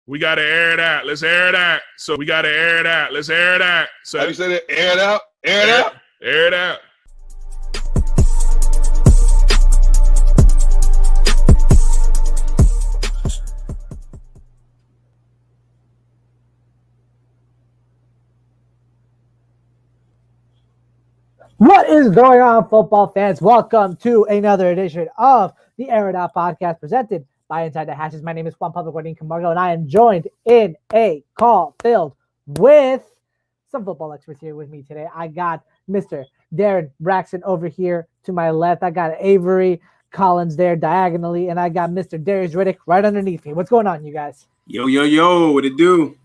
We got to air it out. Let's air it out. So we got to air it out. Let's air it out. So how you say that? Air it out? Air it out? Air it out. What is going on, football fans? Welcome to another edition of the Air It Out podcast presented by Inside the Hashes. My name is Juan Pablo Guardin Camargo, and I am joined in a call filled with some football experts here with me today. I got Mr. Darren Braxton over here to my left. I got Avery Collins there diagonally, and I got Mr. Darius Riddick right underneath me. What's going on, you guys? Yo, what it do?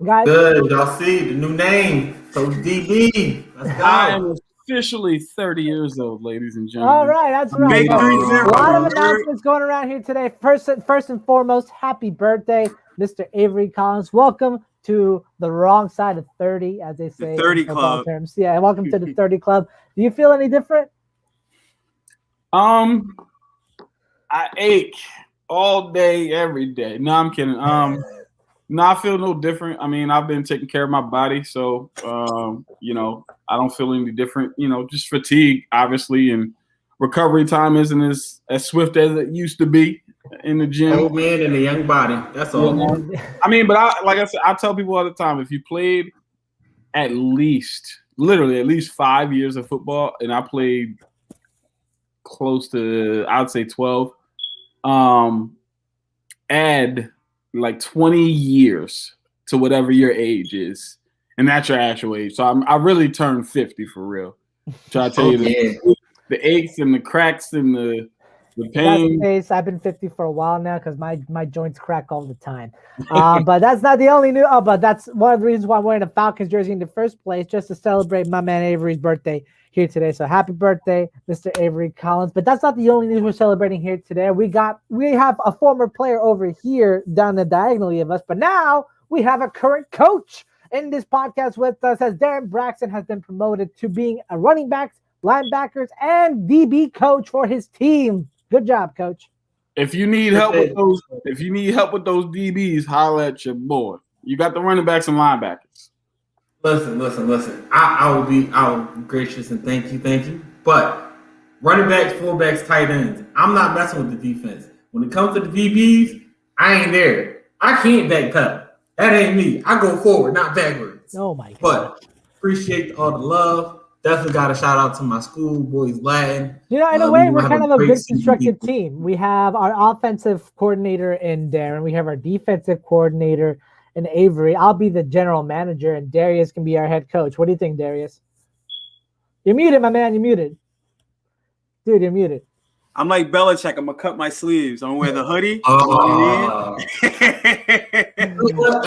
Guys, good. Y'all see the new name. So DB. Let's go. I am officially 30 years old, ladies and gentlemen. All right, that's right. Big A 3-0. lot of announcements going around here today. First and foremost, happy birthday, Mr. Avery Collins. Welcome to the wrong side of 30, as they say. The 30 in football club. terms. Yeah, welcome to the 30 club. Do you feel any different? I ache all day, every day. No, I'm kidding. No, I feel no different. I mean, I've been taking care of my body, so I don't feel any different. Just fatigue, obviously, and recovery time isn't as swift as it used to be in the gym. Old man in a young body. That's all. I mean, but like I said, I tell people all the time, if you played literally at least 5 years of football, and I played close to, I'd say 12, add like 20 years to whatever your age is, and that's your actual age. So I really turned 50 for real. Try to tell you the aches and the cracks and the pain. That's the case. I've been 50 for a while now because my joints crack all the time. But that's not the only new. But that's one of the reasons why I'm wearing a Falcons jersey in the first place, just to celebrate my man Avery's birthday here today. So happy birthday, Mr. Avery Collins. But that's not the only news we're celebrating here today. We have a former player over here down the diagonally of us, but now we have a current coach in this podcast with us, as Darren Braxton has been promoted to being a running backs, linebackers, and DB coach for his team. Good job, coach. If you need help with those DBs, holler at your boy. You got the running backs and linebackers. Listen. I will be gracious and thank you. But running backs, fullbacks, tight ends, I'm not messing with the defense. When it comes to the DBs, I ain't there. I can't backpedal. That ain't me. I go forward, not backwards. Oh my God. But appreciate all the love. Definitely got a shout out to my school, Boys Latin. In a way, we're kind of a good constructed team. We have our offensive coordinator in Darren. We have our defensive coordinator in Avery. I'll be the general manager, and Darius can be our head coach. What do you think, Darius? You're muted, my man. You're muted. Dude, you're muted. I'm like Belichick. I'm going to cut my sleeves. I'm going to wear the hoodie.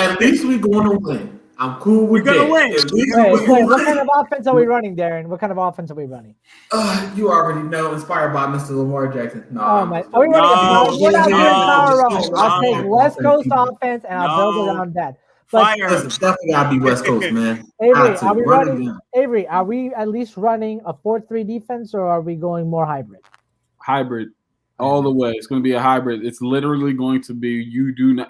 At least we're going to win. I'm cool with that. We're going to win. What kind of offense are we running, Darren? What kind of offense are we running? You already know, inspired by Mr. Lamar Jackson. Are we running we're not doing power roll. I'll take West Coast offense, and I'll build around that. But definitely got to be West Coast, man. Avery, are we at least running a 4-3 defense, or are we going more hybrid? Hybrid all the way. It's going to be a hybrid. It's literally going to be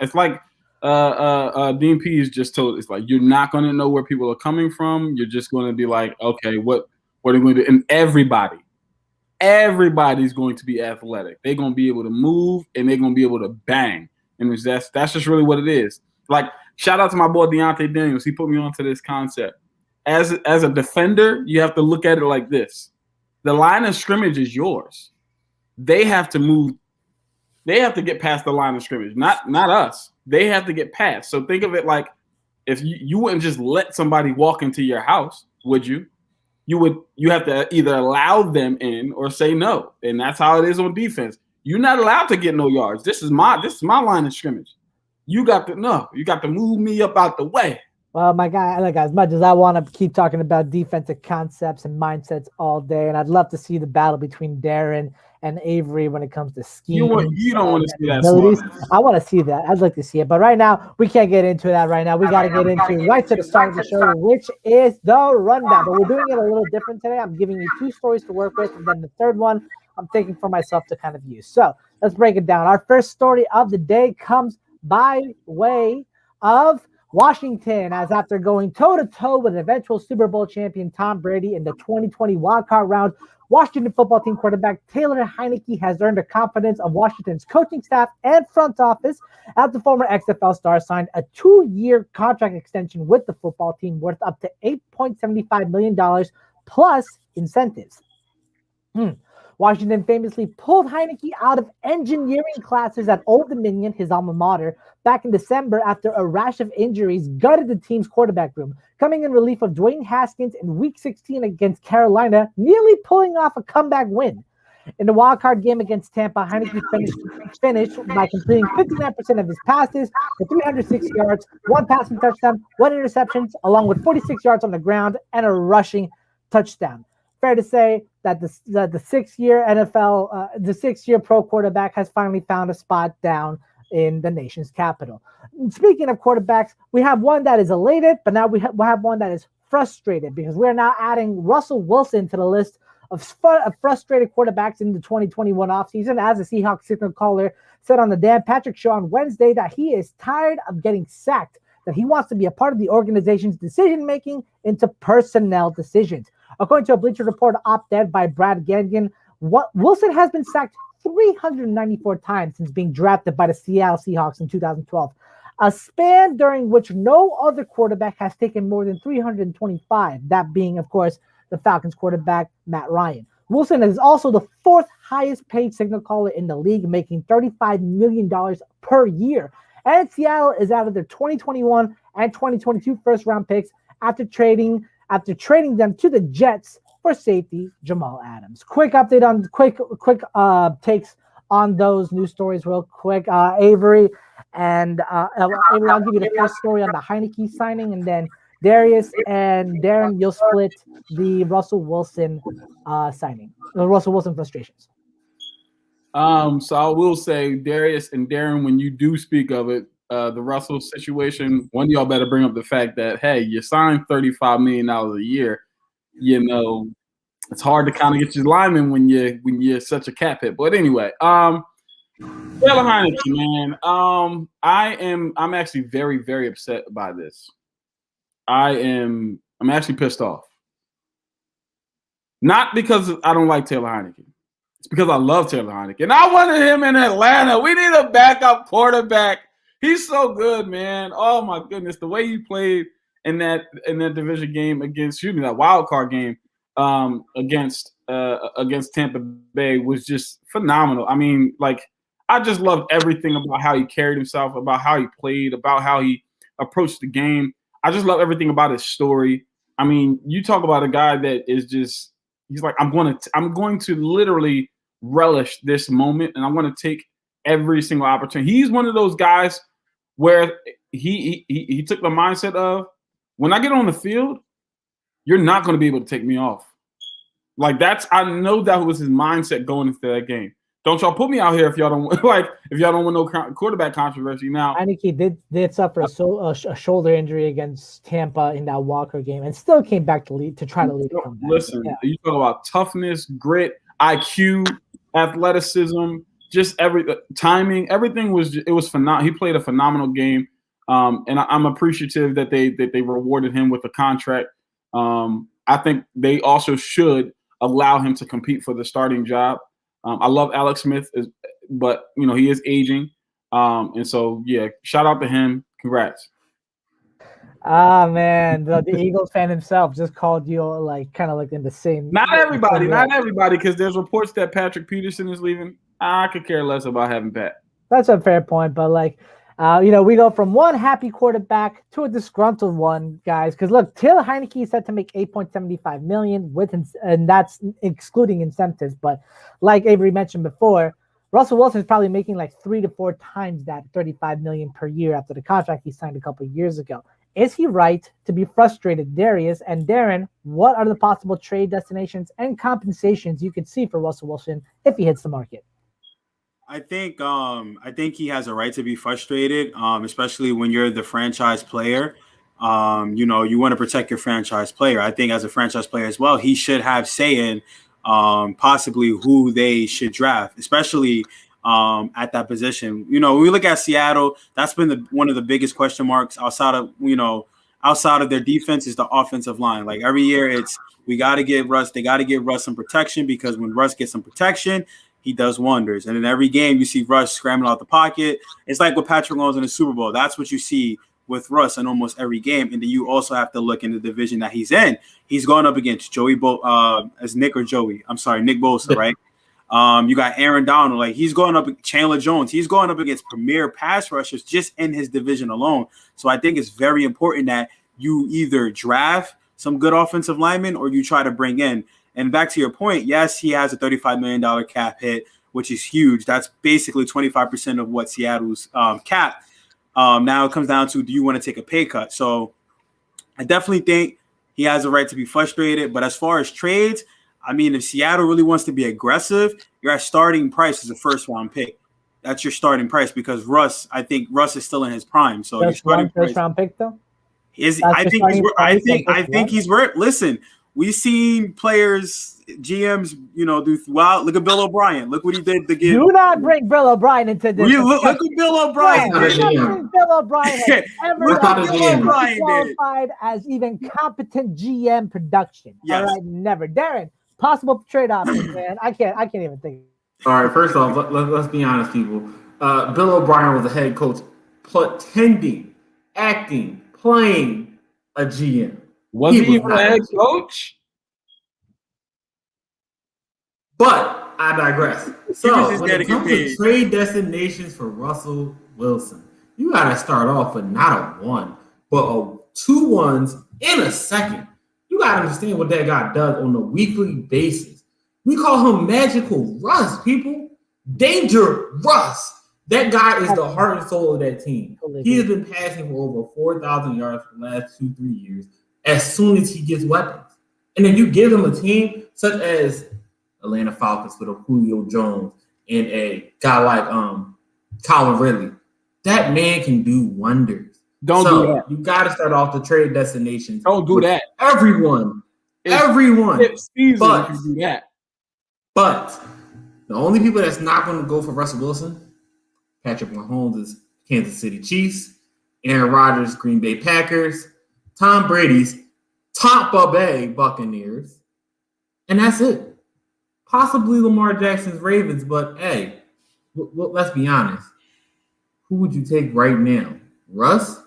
it's like Dean P is just told, it's like you're not going to know where people are coming from. You're just going to be like, okay, what are we going to do? And everybody's going to be athletic. They're going to be able to move, and they're going to be able to bang. And that's just really what it is. Like, shout out to my boy Deontay Daniels. He put me onto this concept. As a defender, you have to look at it like this. The line of scrimmage is yours. They have to move. They have to get past the line of scrimmage, not us. They have to get past. So think of it like, if you wouldn't just let somebody walk into your house, would you? You have to either allow them in or say no. And that's how it is on defense. You're not allowed to get no yards. This is my line of scrimmage. You got to move me up out the way. Well, my guy, like, as much as I want to keep talking about defensive concepts and mindsets all day, and I'd love to see the battle between Darren and Avery when it comes to scheme. You don't want to see that. Smart. I want to see that. I'd like to see it. But right now, we can't get into that right now. We got to get into right to the start of the show, which is the rundown. But we're doing it a little different today. I'm giving you 2 stories to work with, and then the third one I'm taking for myself to kind of use. So let's break it down. Our first story of the day comes by way of Washington, as after going toe-to-toe with eventual Super Bowl champion Tom Brady in the 2020 wildcard round, Washington football team quarterback Taylor Heinicke has earned the confidence of Washington's coaching staff and front office as the former XFL star signed a 2-year contract extension with the football team worth up to $8.75 million plus incentives. Washington famously pulled Heinicke out of engineering classes at Old Dominion, his alma mater, back in December after a rash of injuries gutted the team's quarterback room, coming in relief of Dwayne Haskins in Week 16 against Carolina, nearly pulling off a comeback win. In the wildcard game against Tampa, Heinicke finished by completing 59% of his passes for 306 yards, 1 passing touchdown, 1 interception, along with 46 yards on the ground and a rushing touchdown. Fair to say that the 6-year NFL, the 6-year pro quarterback has finally found a spot down in the nation's capital. Speaking of quarterbacks, we have one that is elated, but now we have one that is frustrated because we're now adding Russell Wilson to the list of frustrated quarterbacks in the 2021 offseason, as the Seahawks signal caller said on the Dan Patrick Show on Wednesday that he is tired of getting sacked, that he wants to be a part of the organization's decision-making into personnel decisions. According to a Bleacher Report op-ed by Brad Gagnon, Wilson has been sacked 394 times since being drafted by the Seattle Seahawks in 2012, a span during which no other quarterback has taken more than 325, that being, of course, the Falcons quarterback, Matt Ryan. Wilson is also the 4th highest paid signal caller in the league, making $35 million per year. And Seattle is out of their 2021 and 2022 first-round picks after trading them to the Jets for safety Jamal Adams. Quick update on quick takes on those news stories real quick. Avery, and Avery, I'll give you the first story on the Heinicke signing, and then Darius and Darren, you'll split the Russell Wilson signing, the Russell Wilson frustrations. So I will say, Darius and Darren, when you do speak of it, the Russell situation, one of y'all better bring up the fact that, hey, you signed $35 million a year. You know, it's hard to kind of get your lineman when you're such a cap hit. But anyway, Taylor Heinicke, man, I'm actually very, very upset by this. I'm actually pissed off. Not because I don't like Taylor Heinicke. It's because I love Taylor Heinicke. And I wanted him in Atlanta. We need a backup quarterback. He's so good, man. Oh my goodness, the way he played in that division game against, that wild card game against Tampa Bay was just phenomenal. I mean, like, I just loved everything about how he carried himself, about how he played, about how he approached the game. I just love everything about his story. I mean, you talk about a guy that is just, he's like, I'm going to literally relish this moment, and I'm going to take every single opportunity. He's one of those guys where he took the mindset of, when I get on the field, you're not going to be able to take me off. Like, I know that was his mindset going into that game. Don't y'all put me out here if y'all don't want no quarterback controversy. Now, Heinicke did suffer a shoulder injury against Tampa in that Walker game, and still came back to try to lead a comeback. Listen, you talk about toughness, grit, IQ, athleticism, just timing. Everything was phenomenal. He played a phenomenal game, and I'm appreciative that they rewarded him with a contract. I think they also should allow him to compete for the starting job. I love Alex Smith, but he is aging, and so yeah, shout out to him. Congrats. Ah man, the Eagles fan himself just called you kind of in the same. Not everybody, because there's reports that Patrick Peterson is leaving. I could care less about having Pat. That's a fair point, but we go from one happy quarterback to a disgruntled one, guys. Because look, Taylor Heinicke is set to make $8.75 million and that's excluding incentives. But like Avery mentioned before, Russell Wilson is probably making 3 to 4 times that $35 million per year after the contract he signed a couple of years ago. Is he right to be frustrated? Darius and Darren, what are the possible trade destinations and compensations you could see for Russell Wilson if he hits the market? I think he has a right to be frustrated, especially when you're the franchise player. You want to protect your franchise player. I think as a franchise player as well, he should have say in possibly who they should draft, especially at that position. You know, when we look at Seattle, that's been one of the biggest question marks outside of their defense is the offensive line. Like every year it's they got to give Russ some protection, because when Russ gets some protection, he does wonders. And in every game you see Russ scrambling out the pocket. It's like with Patrick Mahomes in the Super Bowl. That's what you see with Russ in almost every game. And then you also have to look in the division that he's in. He's going up against Nick Bosa, right? You got Aaron Donald, like he's going up Chandler Jones. He's going up against premier pass rushers just in his division alone. So I think it's very important that you either draft some good offensive linemen or you try to bring in. And back to your point, yes, he has a $35 million cap hit, which is huge. That's basically 25% of what Seattle's cap. Now it comes down to, do you want to take a pay cut? So I definitely think he has a right to be frustrated. But as far as trades, I mean, if Seattle really wants to be aggressive, your starting price is a first-round pick. That's your starting price, because I think Russ is still in his prime. So just one first-round pick, though. I think he's worth. Listen, we've seen players, GMs, do throughout. Look at Bill O'Brien. Look what he did to give. Do not bring Bill O'Brien into this. Look what Bill O'Brien did. Bill O'Brien has ever qualified as even competent GM production. Yes. All right, never. Darren, possible trade options, man. I can't even think. All right, first off, let's be honest, people. Bill O'Brien was a head coach, pretending, acting, playing a GM. Was he even a head coach? But I digress. So when it comes to trade destinations for Russell Wilson, you got to start off with not a one, but two ones in a second. You got to understand what that guy does on a weekly basis. We call him Magical Russ, people. Danger Russ. That guy is the heart and soul of that team. He has been passing for over 4,000 yards for the last 2-3 years as soon as he gets weapons. And then you give him a team such as Atlanta Falcons with a Julio Jones and a guy like Colin Ridley. That man can do wonders. Don't do that. You got to start off the trade destinations. Don't do that. Everyone. But can do that. But the only people that's not going to go for Russell Wilson, Patrick Mahomes' Kansas City Chiefs, Aaron Rodgers' Green Bay Packers, Tom Brady's Tampa Bay Buccaneers, and that's it. Possibly Lamar Jackson's Ravens, but hey, let's be honest. Who would you take right now, Russ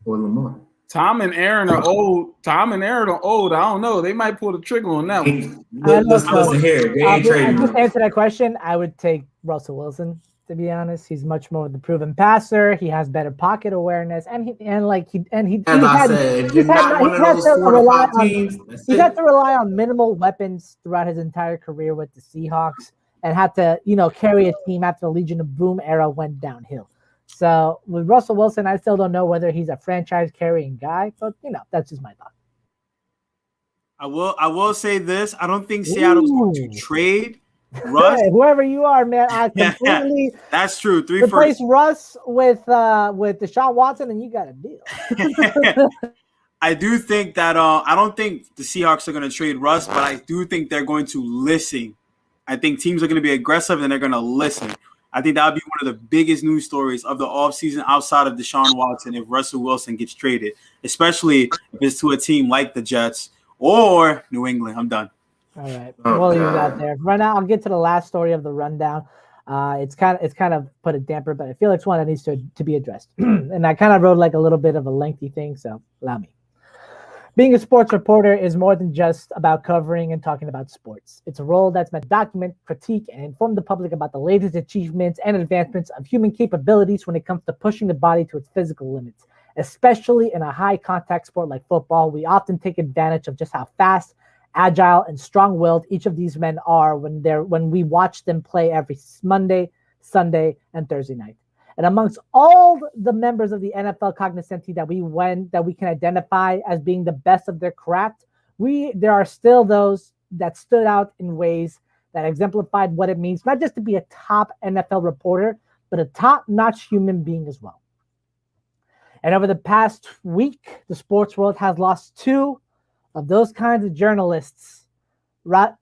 or Lamar? Tom and Aaron are old. I don't know. They might pull the trigger on that one. Listen here. They ain't trading. Just answer that question. I would take Russell Wilson. To be honest, he's much more of the proven passer. He has better pocket awareness, and he's had to rely on minimal weapons throughout his entire career with the Seahawks, and had to carry a team after the Legion of Boom era went downhill. So with Russell Wilson, I still don't know whether he's a franchise carrying guy, but that's just my thought. I will say this: I don't think Seattle's going to trade Russ. Hey, whoever you are, man, I completely. That's true. Replace Russ with Deshaun Watson, and you got a deal. I do think that I don't think the Seahawks are going to trade Russ, but I do think they're going to listen. I think teams are going to be aggressive and they're going to listen. I think that would be one of the biggest news stories of the offseason outside of Deshaun Watson if Russell Wilson gets traded, especially if it's to a team like the Jets or New England. I'm done. All right. We'll leave that there. Right now, I'll get to the last story of the rundown. It's kind of put a damper, but I feel it's one that needs to be addressed. And I kind of wrote like a little bit of a lengthy thing, so allow me. Being a sports reporter is more than just about covering and talking about sports. It's a role that's meant to document, critique, and inform the public about the latest achievements and advancements of human capabilities when it comes to pushing the body to its physical limits. Especially in a high-contact sport like football, we often take advantage of just how fast, agile, and strong-willed each of these men are when we watch them play every Monday, Sunday, and Thursday night. And amongst all the members of the NFL cognoscenti that we can identify as being the best of their craft, there are still those that stood out in ways that exemplified what it means not just to be a top NFL reporter, but a top-notch human being as well. And over the past week, the sports world has lost two of those kinds of journalists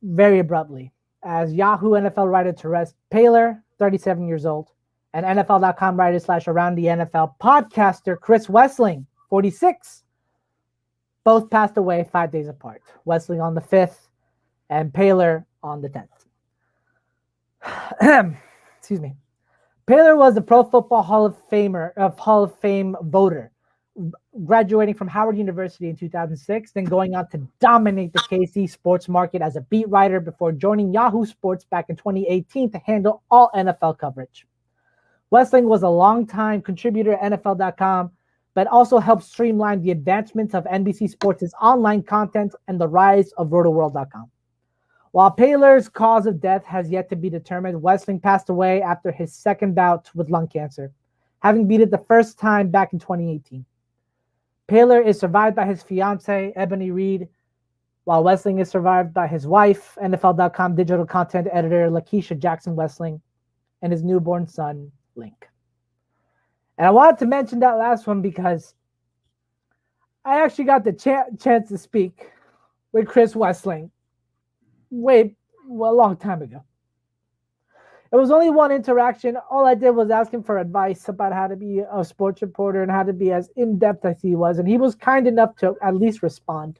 very abruptly, as Yahoo NFL writer Therese Paylor 37 years old, and NFL.com writer / Around the NFL podcaster Chris Wessling, 46. Both passed away 5 days apart. Wessling on the 5th and Paler on the 10th. Excuse me. Paler was the Pro Football Hall of Fame voter, graduating from Howard University in 2006, then going on to dominate the KC sports market as a beat writer before joining Yahoo Sports back in 2018 to handle all NFL coverage. Wessling was a longtime contributor at NFL.com, but also helped streamline the advancements of NBC Sports' online content and the rise of RotoWorld.com. While Paler's cause of death has yet to be determined, Wessling passed away after his second bout with lung cancer, having beat it the first time back in 2018. Paler is survived by his fiancée, Ebony Reed, while Wessling is survived by his wife, NFL.com digital content editor Lakeisha Jackson Wessling, and his newborn son, Link. And I wanted to mention that last one because I actually got the chance to speak with Chris Wessling a long time ago. It was only one interaction. All I did was ask him for advice about how to be a sports reporter and how to be as in-depth as he was. And he was kind enough to at least respond,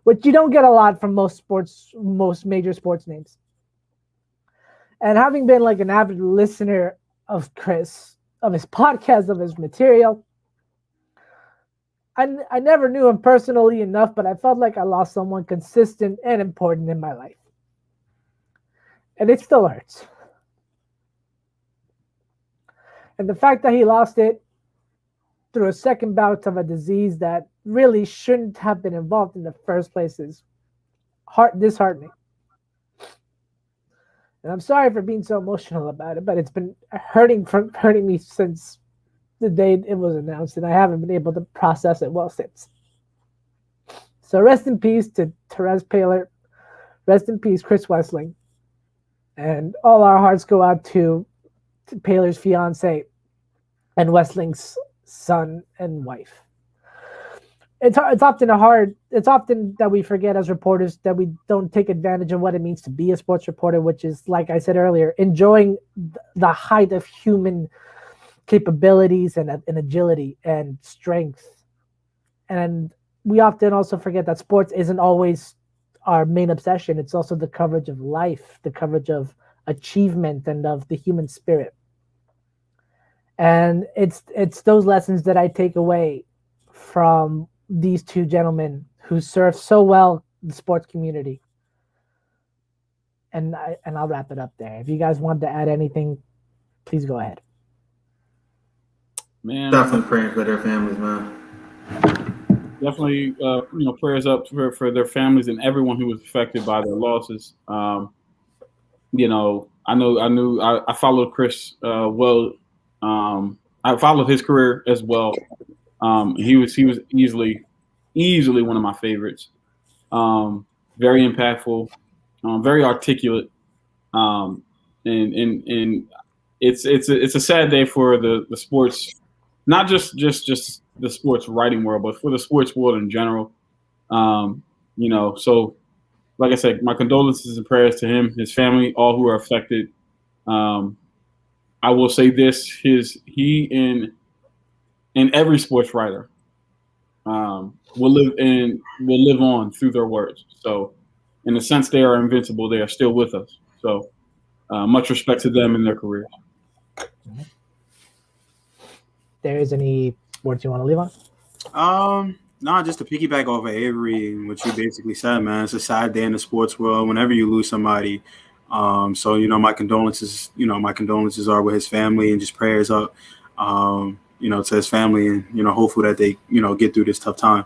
which you don't get a lot from most major sports names. And having been like an avid listener of Chris, of his podcast, of his material, I never knew him personally enough, but I felt like I lost someone consistent and important in my life. And it still hurts. And the fact that he lost it through a second bout of a disease that really shouldn't have been involved in the first place is disheartening. And I'm sorry for being so emotional about it, but it's been hurting me since the day it was announced, and I haven't been able to process it well since. So rest in peace to Therese Paler. Rest in peace, Chris Wessling. And all our hearts go out to Paler's fiance and Westling's son and wife. It's often that we forget as reporters that we don't take advantage of what it means to be a sports reporter, which is, like I said earlier, enjoying the height of human capabilities and agility and strength. And we often also forget that sports isn't always our main obsession. It's also the coverage of life, the coverage of achievement and of the human spirit. And it's those lessons that I take away from these two gentlemen who serve so well the sports community. And I'll wrap it up there. If you guys want to add anything, please go ahead. Man, Definitely praying for their families, man. Definitely, prayers up for their families and everyone who was affected by their losses. I followed Chris well. I followed his career as well. He was easily one of my favorites. Very impactful, very articulate, and it's a sad day for the sports. Not just the sports writing world, but for the sports world in general. So like I said, my condolences and prayers to him, his family, all who are affected. I will say this: he and every sports writer will live on through their words. So, in a sense, they are invincible. They are still with us. So, much respect to them and their careers. There is any words you want to leave on? No, just to piggyback off of Avery and what you basically said, man. It's a sad day in the sports world whenever you lose somebody. So my condolences. My condolences are with his family and just prayers up. To his family and hopeful that they get through this tough time.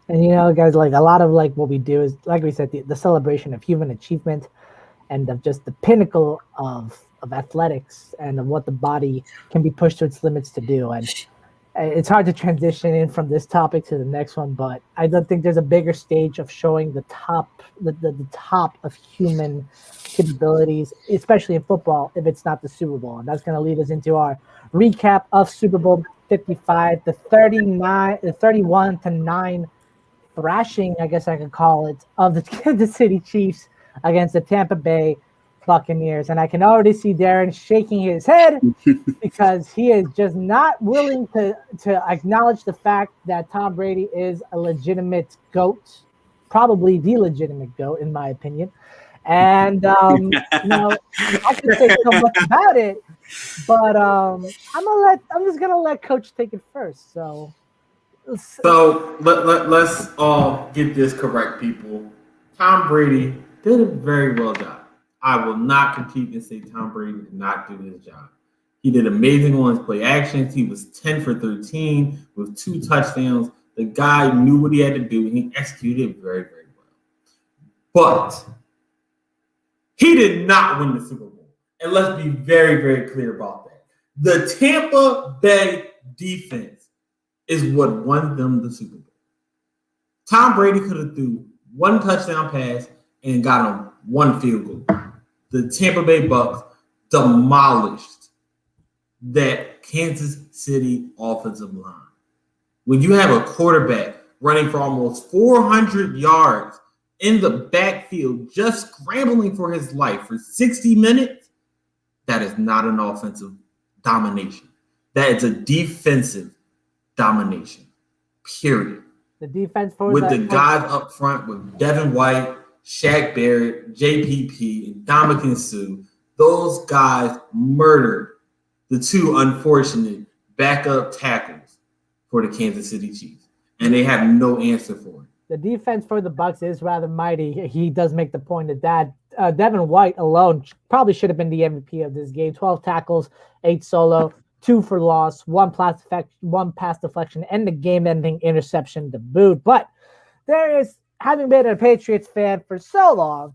And guys, like a lot of like what we do is, like we said, the celebration of human achievement and of just the pinnacle of athletics and of what the body can be pushed to its limits to do. And it's hard to transition in from this topic to the next one, but I don't think there's a bigger stage of showing the top of human capabilities, especially in football, if it's not the Super Bowl. And that's going to lead us into our recap of Super Bowl 55, the 31-9 thrashing, I guess I could call it, of the Kansas City Chiefs against the Tampa Bay Buccaneers. And I can already see Darren shaking his head because he is just not willing to acknowledge the fact that Tom Brady is a legitimate GOAT, probably the legitimate GOAT, in my opinion. And, I can say so much about it, but I'm just going to let Coach take it first. So let's all get this correct, people. Tom Brady did a very well job. I will not compete and say Tom Brady did not do his job. He did amazing on his play actions. He was 10 for 13 with 2 touchdowns. The guy knew what he had to do, and he executed very, very well. But he did not win the Super Bowl. And let's be very, very clear about that. The Tampa Bay defense is what won them the Super Bowl. Tom Brady could have threw 1 touchdown pass and got him 1 field goal. The Tampa Bay Bucks demolished that Kansas City offensive line. When you have a quarterback running for almost 400 yards in the backfield, just scrambling for his life for 60 minutes, that is not an offensive domination. That is a defensive domination, period. The defense with the guys up front with Devin White, Shaq Barrett, JPP, and Ndamukong Suh, those guys murdered the 2 unfortunate backup tackles for the Kansas City Chiefs, and they have no answer for it. The defense for the Bucs is rather mighty. He does make the point that Devin White alone probably should have been the MVP of this game. 12 tackles, 8 solo, 2 for loss, 1 pass deflection, and the game-ending interception to boot. But there is, having been a Patriots fan for so long,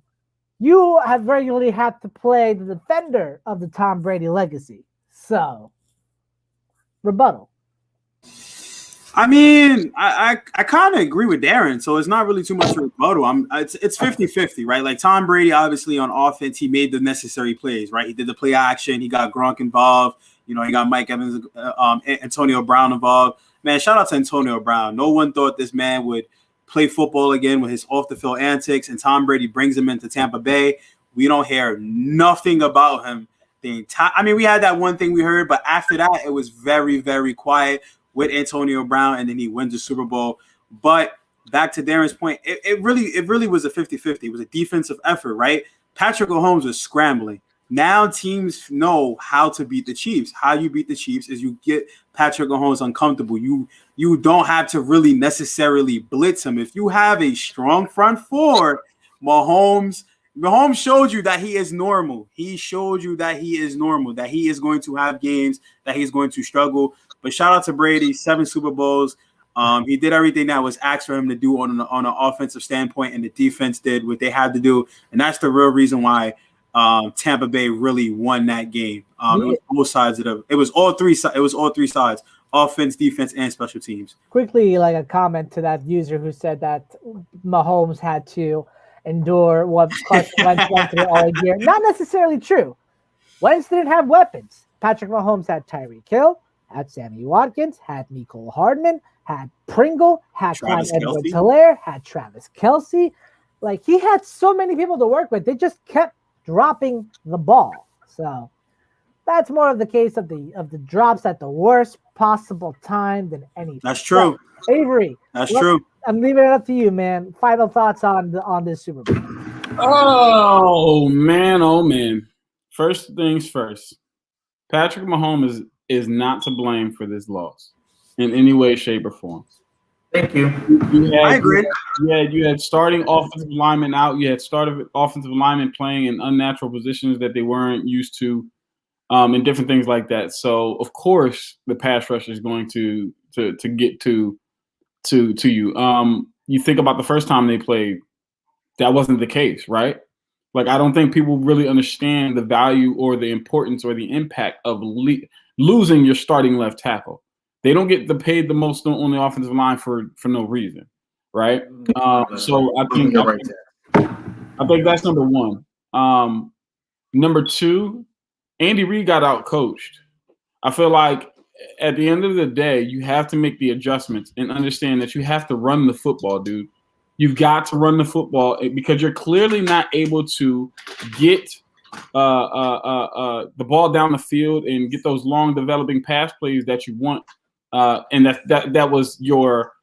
you have regularly had to play the defender of the Tom Brady legacy. So, rebuttal. I mean, I kind of agree with Darren, so it's not really too much of a rebuttal. It's 50-50, right? Like Tom Brady, obviously on offense, he made the necessary plays, right? He did the play action. He got Gronk involved. He got Mike Evans, Antonio Brown involved. Man, shout out to Antonio Brown. No one thought this man would play football again with his off-the-field antics, and Tom Brady brings him into Tampa Bay. We don't hear nothing about him the entire. I mean, we had that one thing we heard, but after that, it was very, very quiet with Antonio Brown, and then he wins the Super Bowl. But back to Darren's point, it really was a 50-50. It was a defensive effort, right? Patrick Mahomes was scrambling. Now teams know how to beat the Chiefs. How you beat the Chiefs is you get Patrick Mahomes uncomfortable. You don't have to really necessarily blitz him. If you have a strong front four, Mahomes showed you that he is normal. He showed you that he is normal, that he is going to have games, that he's going to struggle. But shout out to Brady, 7 Super Bowls. He did everything that was asked for him to do on an offensive standpoint, and the defense did what they had to do. And that's the real reason why Tampa Bay really won that game. It was both sides of it. It was all three sides: offense, defense, and special teams. Quickly, like a comment to that user who said that Mahomes had to endure what Carson Wentz went through all year. Not necessarily true. Wentz didn't have weapons. Patrick Mahomes had Tyreek Hill, had Sammy Watkins, had Mecole Hardman, had Pringle, had Clyde Edwards-Helaire, had Travis Kelce. Like, he had so many people to work with. They just kept dropping the ball. So that's more of the case of the drops at the worst possible time than anything. That's true. So, Avery, that's true. I'm leaving it up to you, man. Final thoughts on this Super Bowl. Oh man. First things first. Patrick Mahomes is not to blame for this loss in any way, shape, or form. Thank you. I agree. You had starting offensive linemen out. You had started offensive linemen playing in unnatural positions that they weren't used to, and different things like that. So, of course, the pass rush is going to get to you. You think about the first time they played, that wasn't the case, right? Like, I don't think people really understand the value or the importance or the impact of losing your starting left tackle. They don't get paid the most on the offensive line for no reason, right? So I think that's number one. Number two, Andy Reid got out coached. I feel like at the end of the day, you have to make the adjustments and understand that you have to run the football, dude. You've got to run the football because you're clearly not able to get the ball down the field and get those long developing pass plays that you want. And that was your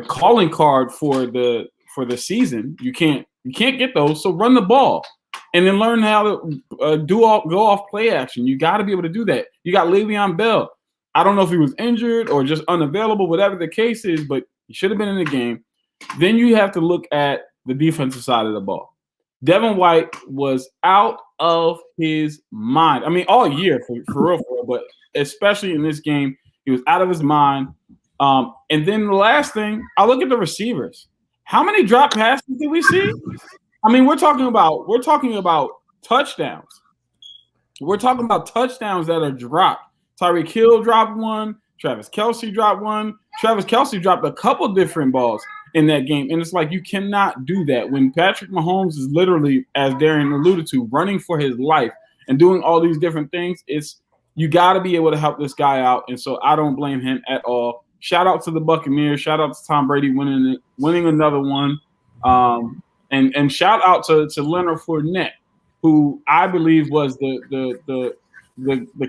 calling card for the season. You can't get those, so run the ball and then learn how to go off play action. You got to be able to do that. You got Le'Veon Bell. I don't know if he was injured or just unavailable, whatever the case is, but he should have been in the game. Then you have to look at the defensive side of the ball. Devin White was out of his mind. I mean, all year for real, but especially in this game, he was out of his mind. And then the last thing, I look at the receivers. How many drop passes did we see? I mean, we're talking about touchdowns. We're talking about touchdowns that are dropped. Tyreek Hill dropped one. Travis Kelce dropped one. Travis Kelce dropped a couple different balls in that game. And it's like you cannot do that. When Patrick Mahomes is literally, as Darren alluded to, running for his life and doing all these different things, you got to be able to help this guy out. And so I don't blame him at all. Shout out to the Buccaneers. Shout out to Tom Brady winning another one. And shout out to Leonard Fournette, who I believe was the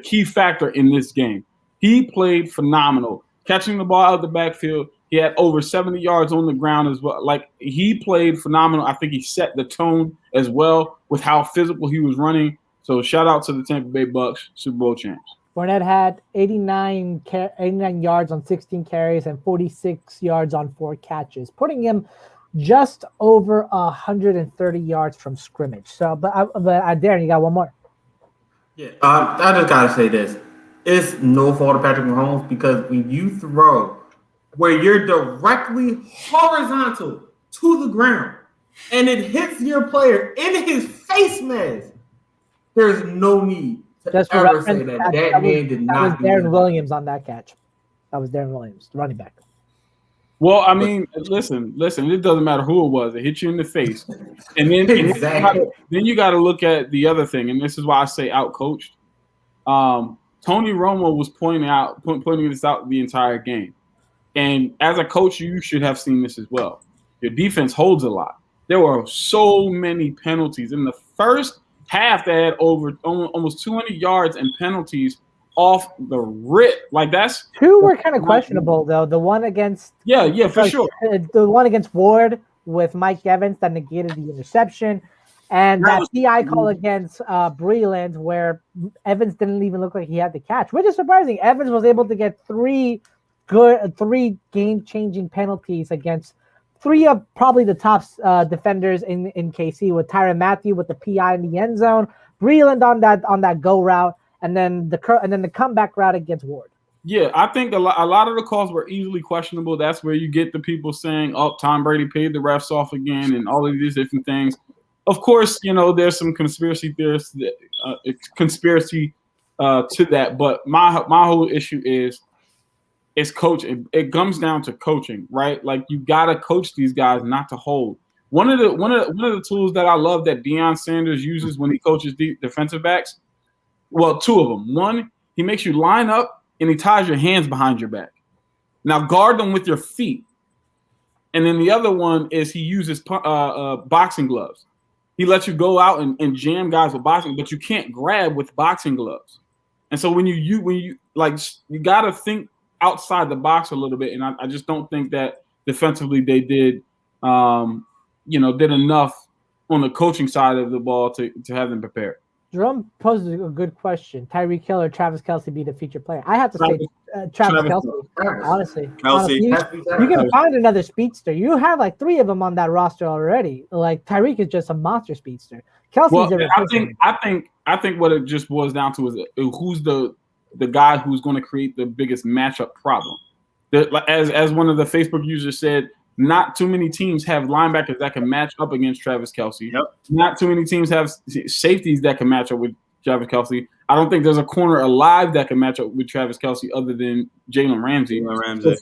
key factor in this game. He played phenomenal, catching the ball out of the backfield. He had over 70 yards on the ground as well. Like, he played phenomenal. I think he set the tone as well with how physical he was running. So shout out to the Tampa Bay Bucks, Super Bowl champs. Fournette had 89 yards on 16 carries and 46 yards on 4 catches, putting him just over 130 yards from scrimmage. So, but Darren, you got one more. Yeah, I just gotta say this: it's no fault of Patrick Mahomes, because when you throw where you're directly horizontal to the ground and it hits your player in his face mask, there's no need to Just for ever say reference, that man did not. That was Darren Williams on that catch. That was Darren Williams, running back. Well, I mean, listen. It doesn't matter who it was. It hit you in the face, and then Exactly. then you got to look at the other thing, and this is why I say outcoached. Tony Romo was pointing this out the entire game, and as a coach, you should have seen this as well. Your defense holds a lot. There were so many penalties in the first half. They had over almost 200 yards and penalties off the rip. Like, that's two were kind of questionable though. The one against for sure. The one against Ward with Mike Evans that negated the interception, and that PI call against Breland where Evans didn't even look like he had the catch, which is surprising. Evans was able to get three game-changing penalties against three of probably the top defenders in KC, with Tyrann Mathieu with the PI in the end zone, Breland on that go route, and then the comeback route against Ward. Yeah, I think a lot of the calls were easily questionable. That's where you get the people saying, "Oh, Tom Brady paid the refs off again," and all of these different things. Of course, there's some conspiracy theorists, conspiracy to that. But my whole issue is coaching. It comes down to coaching, right? Like, you gotta coach these guys not to hold. One of the tools that I love that Deion Sanders uses when he coaches defensive backs. Well, two of them. One, he makes you line up and he ties your hands behind your back. Now guard them with your feet. And then the other one is he uses boxing gloves. He lets you go out and jam guys with boxing, but you can't grab with boxing gloves. And so when you got to think outside the box a little bit. And I just don't think that defensively they did enough on the coaching side of the ball to have them prepared. Jerome posed a good question. Tyreek Hill or Travis Kelce be the featured player? I have to say Travis Kelce. Honestly, you can find another speedster. You have like 3 of them on that roster already. Like, Tyreek is just a monster speedster. Kelsey's I think what it just boils down to is who's the guy who's going to create the biggest matchup problem. As one of the Facebook users said, not too many teams have linebackers that can match up against Travis Kelce. Yep. Not too many teams have safeties that can match up with Travis Kelce. I don't think there's a corner alive that can match up with Travis Kelce other than Jalen Ramsey. So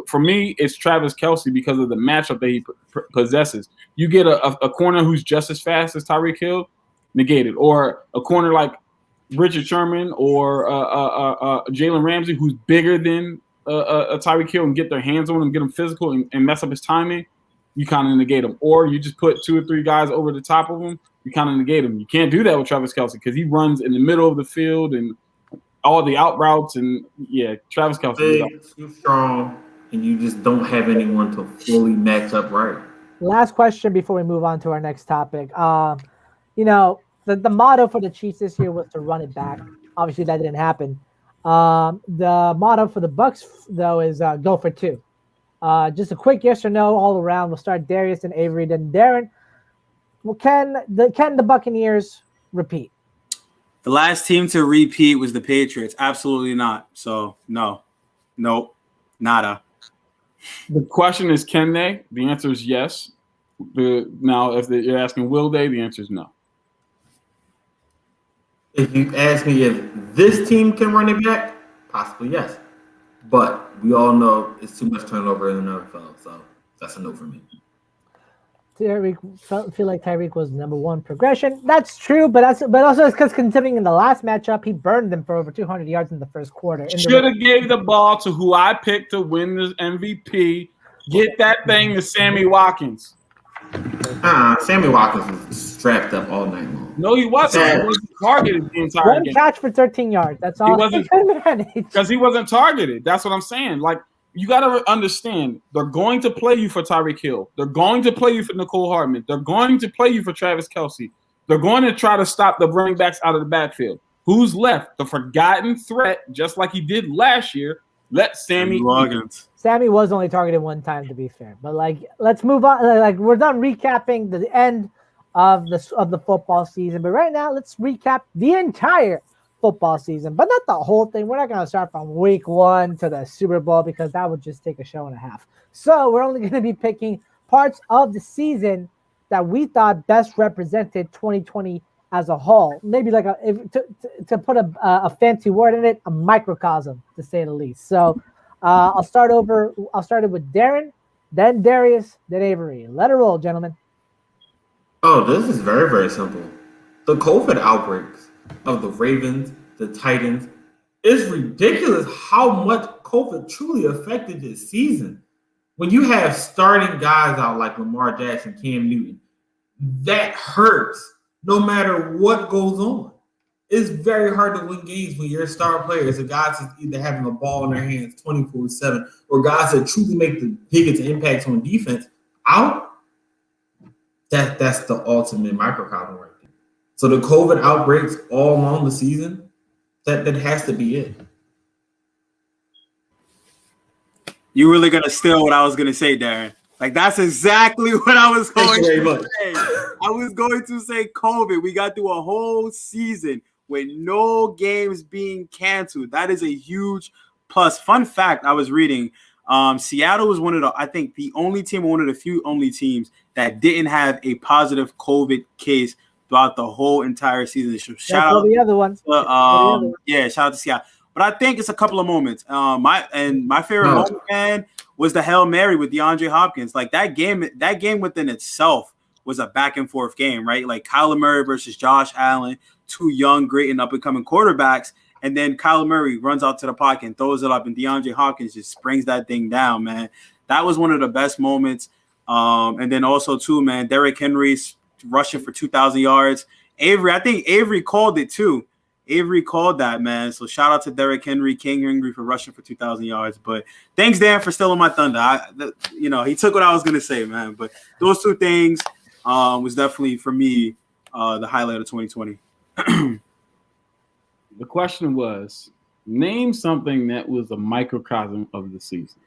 for me, it's Travis Kelce because of the matchup that he possesses. You get a corner who's just as fast as Tyreek Hill, negated, or a corner like Richard Sherman or Jalen Ramsey who's bigger than a Tyreek Hill and get their hands on him, get him physical and mess up his timing, you kind of negate him. Or you just put 2 or 3 guys over the top of him you kind of negate him. You can't do that with Travis Kelce because he runs in the middle of the field and all the out routes. And Travis Kelce. Big, too strong, and you just don't have anyone to fully match up right. Last question before we move on to our next topic. The motto for the Chiefs this year was to run it back. Obviously, that didn't happen. The motto for the Bucs, though, is go for two. Just a quick yes or no all around. We'll start Darius and Avery, then Darren. Well, can the Buccaneers repeat? The last team to repeat was the Patriots. Absolutely not. So, no. Nope. Nada. The question is, can they? The answer is yes. Now, if you're asking will they, the answer is no. If you ask me if this team can run it back, possibly yes. But we all know it's too much turnover in the NFL, so that's a no for me. Tyreek feel like Tyreek was number one progression. That's true, but also it's because considering in the last matchup he burned them for over 200 yards in the first quarter. Should have gave the ball to who I picked to win the MVP. Get that thing to Sammy Watkins. Sammy Watkins was strapped up all night long. No, he wasn't. He wasn't targeted the entire One game. catch for 13 yards. That's all. He wasn't because he wasn't targeted. That's what I'm saying. Like, you got to understand, they're going to play you for Tyreek Hill. They're going to play you for Nicole Hardman. They're going to play you for Travis Kelce. They're going to try to stop the running backs out of the backfield. Who's left? The forgotten threat, just like he did last year. Let Sammy. Sammy was only targeted one time, to be fair. But let's move on. We're done recapping the end of the football season. But right now, let's recap the entire football season, but not the whole thing. We're not going to start from week 1 to the Super Bowl because that would just take a show and a half. So we're only going to be picking parts of the season that we thought best represented 2020 as a whole. Maybe to put a fancy word in it, a microcosm, to say the least. So I'll start it with Darren, then Darius, then Avery. Let it roll, gentlemen. Oh, this is very, very simple. The COVID outbreaks of the Ravens, the Titans, it's ridiculous how much COVID truly affected this season. When you have starting guys out like Lamar Jackson, Cam Newton, that hurts no matter what goes on. It's very hard to win games when your star players are guys that's either having the ball in their hands 24/7 or guys that truly make the biggest impacts on defense out. That's the ultimate microcosm right there. So the COVID outbreaks all along the season, that has to be it. You really gonna steal what I was gonna say, Darren? Like, that's exactly what I was going to say. I was going to say COVID. We got through a whole season with no games being canceled. That is a huge plus. Fun fact, I was reading, Seattle was one of the only team, one of the few only teams that didn't have a positive COVID case throughout the whole entire season. So shout out the other one. Shout out to Seattle. But I think it's a couple of moments. My favorite moment, man, was the Hail Mary with DeAndre Hopkins. Like, that game within itself was a back and forth game, right? Like Kyler Murray versus Josh Allen, two young, great and up and coming quarterbacks. And then Kyler Murray runs out to the pocket and throws it up, and DeAndre Hopkins just springs that thing down, man. That was one of the best moments. And then also, too, man, Derrick Henry's rushing for 2,000 yards. I think Avery called it, too. Avery called that, man. So shout out to Derrick Henry, King Henry, for rushing for 2,000 yards. But thanks, Dan, for stealing my thunder. He took what I was going to say, man. But those two things was definitely, for me, the highlight of 2020. The question was, name something that was a microcosm of the season.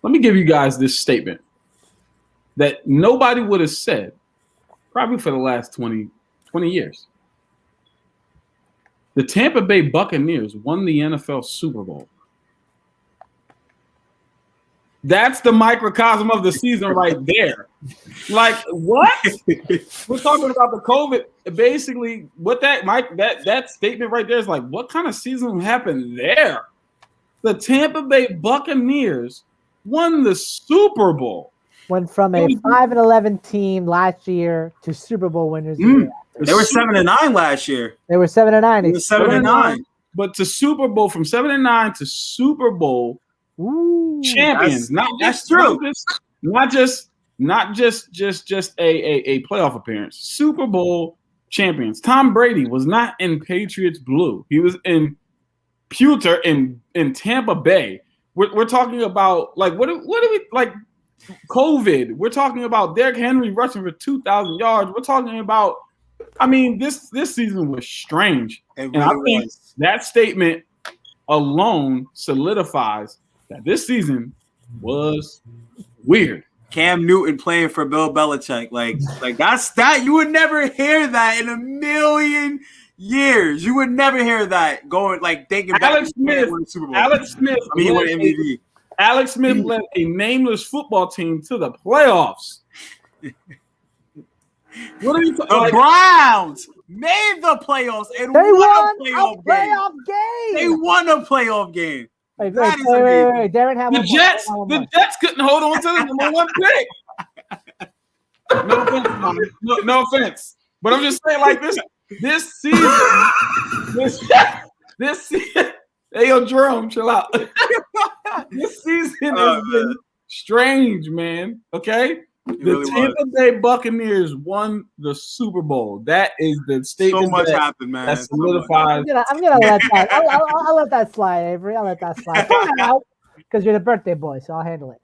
Let me give you guys this statement that nobody would have said probably for the last 20 years. The Tampa Bay Buccaneers won the NFL Super Bowl. That's the microcosm of the season right there. Like, what? We're talking about the COVID. Basically, what that statement right there is like, what kind of season happened there? The Tampa Bay Buccaneers won the Super Bowl. Went from a 5-11 team last year to Super Bowl winners. The year after. They were 7-9 last year. They were 7-9. They were 7-9. But to Super Bowl, from 7-9 to Super Bowl champions. That's true. Not just not just a playoff appearance. Super Bowl champions. Tom Brady was not in Patriots blue. He was in pewter in Tampa Bay. We're talking about like what do we like COVID. We're talking about Derrick Henry rushing for 2,000 yards. We're talking about, I mean, this season was strange. It and I really think was. that statement alone solidifies that this season was weird. Cam Newton playing for Bill Belichick, like that. You would never hear that in a million years. You would never hear that going like thinking back. Alex Smith won the Super Bowl. Alex Smith, I mean, he won MVP. Alex Smith led a nameless football team to the playoffs. What are you talking about? The Browns made the playoffs and they won a playoff game. They won a playoff game. Wait, Darren had the Jets couldn't hold on to the number one pick. No offense, no offense, but I'm just saying, like this season, this season. Hey, yo, Jerome, chill out. This season has been strange, man. Okay, the Tampa Bay Buccaneers won the Super Bowl. That is the statement. So much happened, man. That solidifies. I'm gonna let that. I'll let that slide, Avery. I'll let that slide. Because you're the birthday boy, so I'll handle it.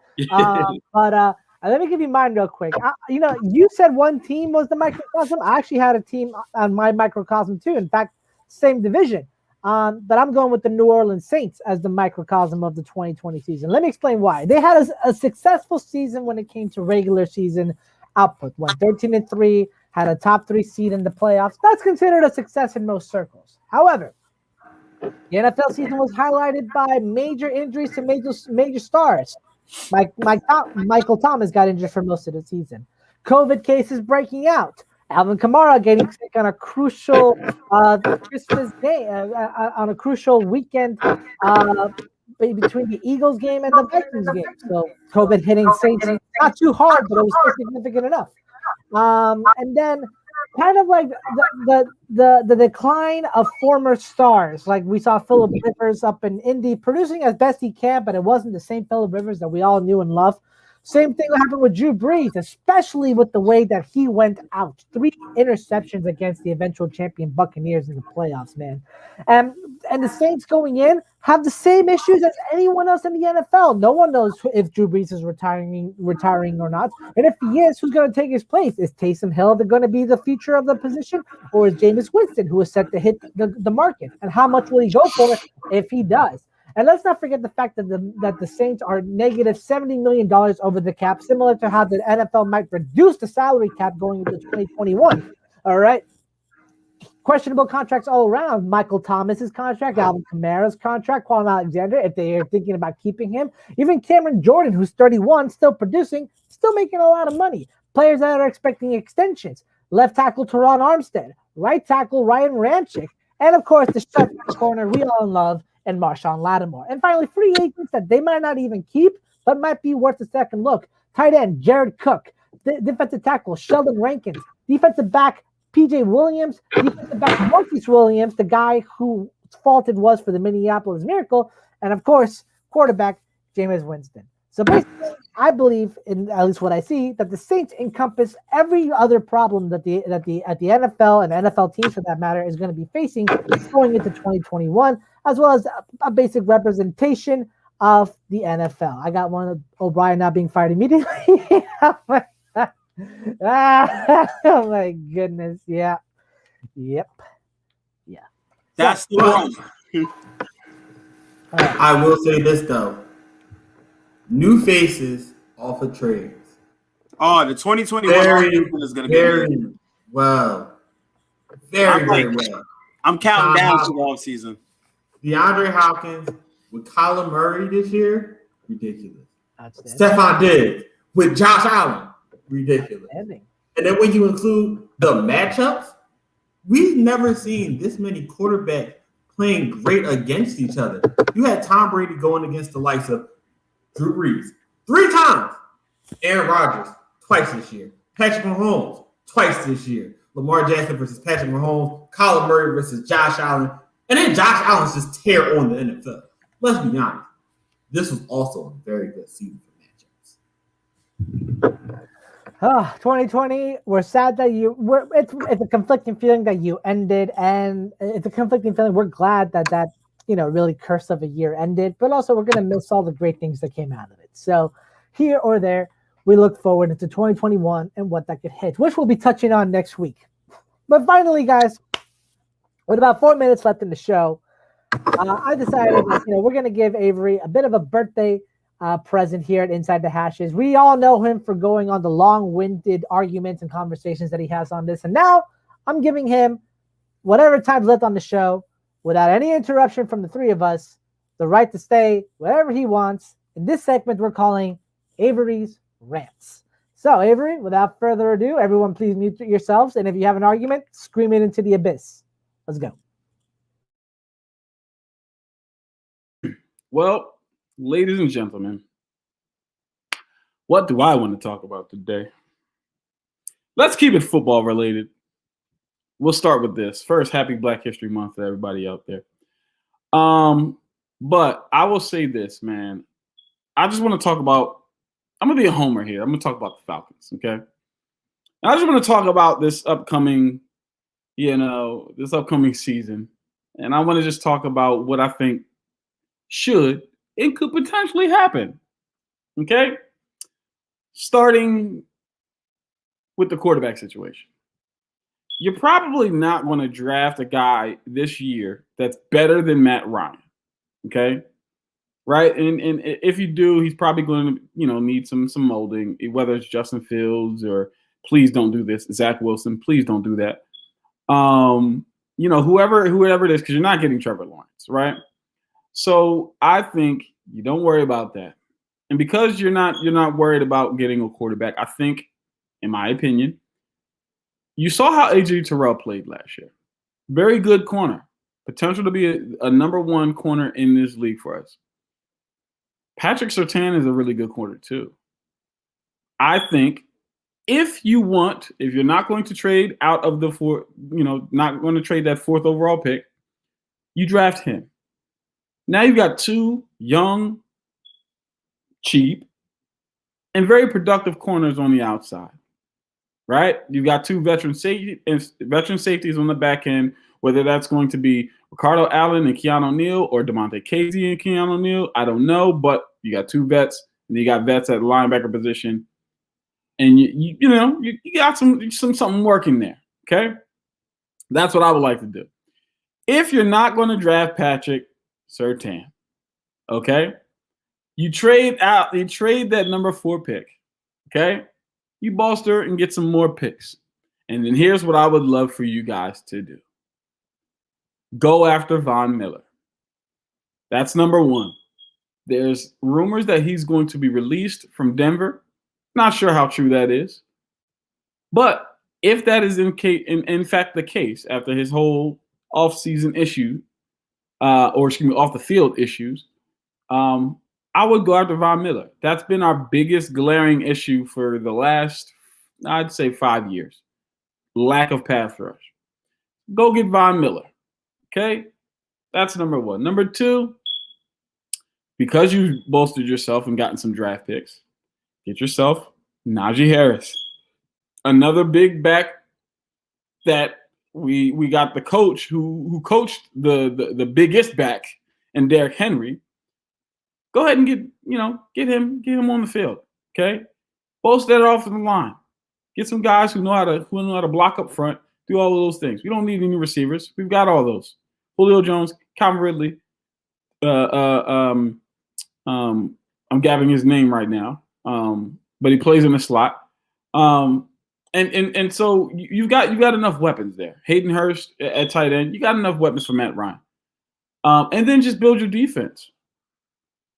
But let me give you mine real quick. You said one team was the Microcosm. I actually had a team on my Microcosm too. In fact, same division. But I'm going with the New Orleans Saints as the microcosm of the 2020 season. Let me explain why. They had a successful season when it came to regular season output. Went 13-3, had a top 3 seed in the playoffs. That's considered a success in most circles. However, the NFL season was highlighted by major injuries to major stars. Michael Thomas got injured for most of the season. COVID cases breaking out. Alvin Kamara getting sick on a crucial Christmas day, on a crucial weekend between the Eagles game and the Vikings game. So COVID hitting Saints not too hard, but it was still significant enough. And then kind of like the decline of former stars. Like we saw Phillip Rivers up in Indy producing as best he can, but it wasn't the same Phillip Rivers that we all knew and loved. Same thing happened with Drew Brees, especially with the way that he went out. 3 interceptions against the eventual champion Buccaneers in the playoffs, man. And the Saints going in have the same issues as anyone else in the NFL. No one knows if Drew Brees is retiring or not. And if he is, who's going to take his place? Is Taysom Hill going to be the future of the position? Or is Jameis Winston, who is set to hit the market? And how much will he go for it if he does? And let's not forget the fact that the Saints are negative $70 million over the cap, similar to how the NFL might reduce the salary cap going into 2021. All right. Questionable contracts all around. Michael Thomas's contract, Alvin Kamara's contract, Quan Alexander, if they are thinking about keeping him. Even Cameron Jordan, who's 31, still producing, still making a lot of money. Players that are expecting extensions. Left tackle Teron Armstead, right tackle Ryan Ramczyk, and of course the shutdown corner we all love, and Marshawn Lattimore. And finally, free agents that they might not even keep, but might be worth a second look. Tight end, Jared Cook. Defensive tackle, Sheldon Rankins. Defensive back, P.J. Williams. Defensive back, Marquise Williams, the guy whose fault it was for the Minneapolis Miracle. And, of course, quarterback, Jameis Winston. So basically, I believe, in at least what I see, that the Saints encompass every other problem that the NFL and NFL teams, for that matter, is going to be facing going into 2021, as well as a basic representation of the NFL. I got one of O'Brien not being fired immediately. Oh my goodness! Yeah, yep, yeah. That's the one. I will say this though. New faces off of trades. Oh, the 2021 is going to be very well. Very well. I'm counting down to the offseason. DeAndre Hopkins with Kyler Murray this year, ridiculous. Stephon Diggs with Josh Allen, ridiculous. And then when you include the matchups, we've never seen this many quarterbacks playing great against each other. You had Tom Brady going against the likes of Drew Brees 3 times. Aaron Rodgers twice this year. Patrick Mahomes twice this year. Lamar Jackson versus Patrick Mahomes. Kyler Murray versus Josh Allen. And then Josh Allen's just tear on the NFL. Let's be honest. This was also a very good season for matchups. 2020. We're sad that it's a conflicting feeling that you ended, and it's a conflicting feeling. We're glad that really curse of a year ended, but also we're gonna miss all the great things that came out of it. So here or there, we look forward into 2021 and what that could hit, which we'll be touching on next week. But finally, guys, with about 4 minutes left in the show, I decided that we're gonna give Avery a bit of a birthday present here at Inside the Hashes. We all know him for going on the long-winded arguments and conversations that he has on this, and now I'm giving him whatever time's left on the show, without any interruption from the three of us, the right to stay wherever he wants. In this segment, we're calling Avery's Rants. So, Avery, without further ado, everyone please mute yourselves, and if you have an argument, scream it into the abyss. Let's go. Well, ladies and gentlemen, what do I want to talk about today? Let's keep it football related. We'll start with this. First, happy Black History Month to everybody out there. But I will say this, man. I just want to talk about, I'm going to be a homer here. I'm going to talk about the Falcons, okay? And I just want to talk about this upcoming season. And I want to just talk about what I think should and could potentially happen, okay? Starting with the quarterback situation. You're probably not going to draft a guy this year that's better than Matt Ryan, okay? Right? And if you do, he's probably going to, need some molding, whether it's Justin Fields or please don't do this, Zach Wilson, please don't do that. Whoever it is, because you're not getting Trevor Lawrence, right? So I think you don't worry about that. And because you're not worried about getting a quarterback, I think, in my opinion, you saw how AJ Terrell played last year. Very good corner. Potential to be a number one corner in this league for us. Patrick Surtain is a really good corner too. I think if you're not going to trade out of the not going to trade that 4th overall pick, you draft him. Now you've got 2 young, cheap, and very productive corners on the outside. Right? You've got 2 veteran safeties on the back end, whether that's going to be Ricardo Allen and Keanu Neal or DeMonte Casey and Keanu Neal. I don't know, but you got 2 vets, and you got vets at the linebacker position. And you got something working there. Okay? That's what I would like to do. If you're not going to draft Patrick Surtain, okay? You trade that number 4 pick. Okay? You bolster and get some more picks. And then here's what I would love for you guys to do. Go after Von Miller. That's number 1. There's rumors that he's going to be released from Denver. Not sure how true that is. But if that is in fact the case after his whole off-season issue, off the field issues, I would go after Von Miller. That's been our biggest glaring issue for the last, I'd say, 5 years. Lack of pass rush. Go get Von Miller. Okay? That's number 1. Number 2, because you bolstered yourself and gotten some draft picks, get yourself Najee Harris. Another big back that we got the coach who coached the biggest back in Derrick Henry. Go ahead and get him on the field. Okay, bolster that off the line. Get some guys who know how to block up front. Do all of those things. We don't need any receivers. We've got all those. Julio Jones, Calvin Ridley. I'm gabbing his name right now, but he plays in the slot. And so you've got enough weapons there. Hayden Hurst at tight end. You got enough weapons for Matt Ryan. And then just build your defense.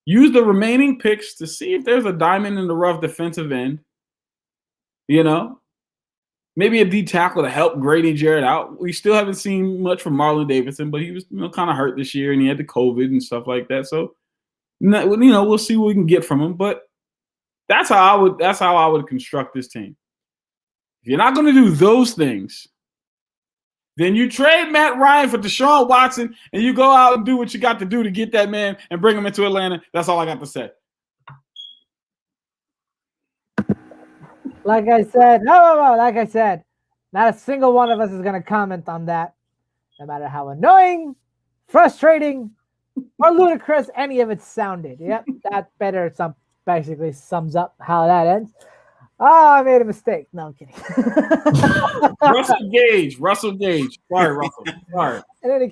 Use the remaining picks to see if there's a diamond in the rough defensive end. Maybe a D tackle to help Grady Jarrett out. We still haven't seen much from Marlon Davidson, but he was kind of hurt this year, and he had the COVID and stuff like that. So we'll see what we can get from him. But that's how I would construct this team. If you're not going to do those things, then you trade Matt Ryan for Deshaun Watson, and you go out and do what you got to do to get that man and bring him into Atlanta. That's all I got to say. Like I said, no. Like I said, not a single one of us is going to comment on that, no matter how annoying, frustrating, or ludicrous any of it sounded. Yep, that better basically sums up how that ends. Oh, I made a mistake. No, I'm kidding. Russell Gage. Sorry, Russell. Sorry. In any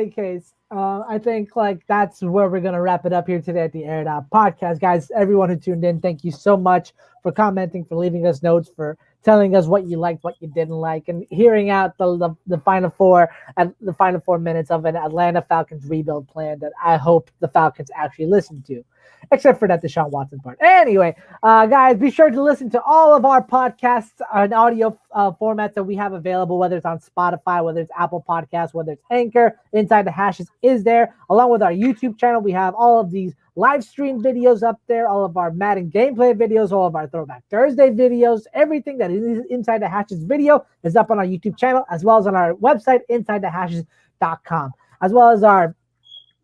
case, I think like that's where we're gonna wrap it up here today at the Air It Out podcast, guys. Everyone who tuned in, thank you so much for commenting, for leaving us notes, for telling us what you liked, what you didn't like, and hearing out the final 4 and the final 4 minutes of an Atlanta Falcons rebuild plan that I hope the Falcons actually listen to. Except for that Deshaun Watson part. Anyway, guys, be sure to listen to all of our podcasts and audio formats that we have available, whether it's on Spotify, whether it's Apple Podcasts, whether it's Anchor. Inside the Hashes is there. Along with our YouTube channel, we have all of these live stream videos up there, all of our Madden gameplay videos, all of our Throwback Thursday videos. Everything that is Inside the Hashes video is up on our YouTube channel, as well as on our website, InsideTheHashes.com, as well as our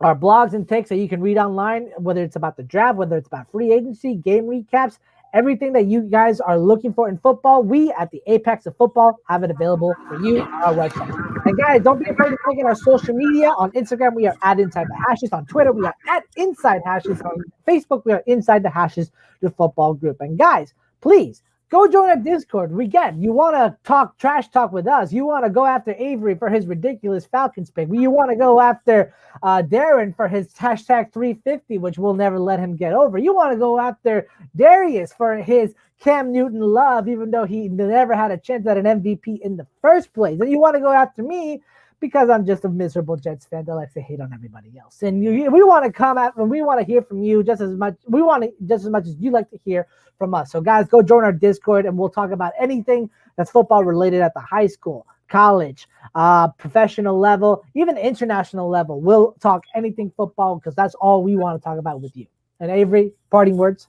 blogs and takes that you can read online, whether it's about the draft, whether it's about free agency, game recaps, everything that you guys are looking for in football. We at the Apex of Football have it available for you on our website. And guys, don't be afraid to click on our social media. On Instagram, we are at Inside the Hashes. On Twitter, we are at Inside Hashes. On Facebook, we are Inside the Hashes, the football group. And guys, please, go join our Discord. You want to talk trash talk with us. You want to go after Avery for his ridiculous Falcons pick. You want to go after Darren for his hashtag 350, which we'll never let him get over. You want to go after Darius for his Cam Newton love, even though he never had a chance at an MVP in the first place. And you want to go after me because I'm just a miserable Jets fan that likes to hate on everybody else. And we want to come out and we want to hear from you just as much. We want to just as much as you like to hear from us. So guys, go join our Discord and we'll talk about anything that's football related at the high school, college, professional level, even international level. We'll talk anything football because that's all we want to talk about with you. And Avery, parting words.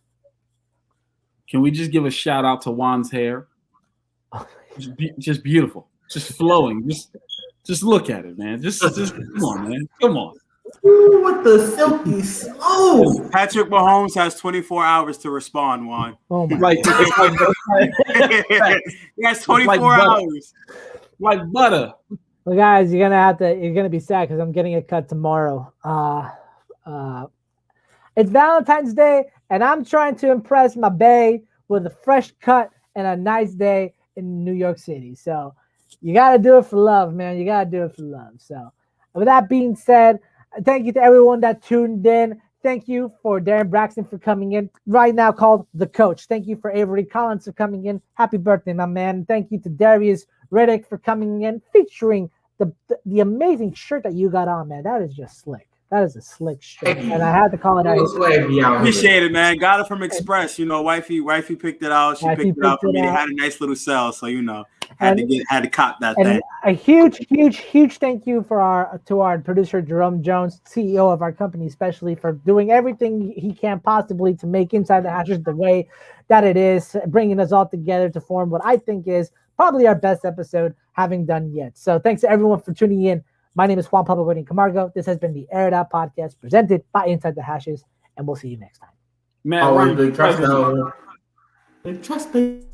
Can we just give a shout out to Juan's hair? Just beautiful, just flowing. Just look at it, man. Just come on, man. Come on. Ooh, what the silky slow. Patrick Mahomes has 24 hours to respond, Juan. Oh my Like, He has 24 hours. Like butter. Well, guys, you're gonna be sad because I'm getting a cut tomorrow. It's Valentine's Day, and I'm trying to impress my bae with a fresh cut and a nice day in New York City. So you gotta do it for love, man. You gotta do it for love. So with that being said, thank you to everyone that tuned in. Thank you for Darren Braxton for coming in right now called The Coach. Thank you for Avery Collins for coming in. Happy birthday, my man. Thank you to Darius Riddick for coming in, featuring the amazing shirt that you got on, man. That is just slick. That is a slick shirt. And I had to call it out. Appreciate it, man. Got it from Express. You know, wifey picked it out. She picked it out for me. They had a nice little sale, so had to cop that thing. A huge thank you to our producer Jerome Jones, CEO of our company, especially for doing everything he can possibly to make Inside the Hashes the way that it is, bringing us all together to form what I think is probably our best episode having done yet. So thanks to everyone for tuning in. My name is Juan Pablo Wedding Camargo. This has been the Air It Out podcast presented by Inside the Hashes, and we'll see you next time. Man, Trust me.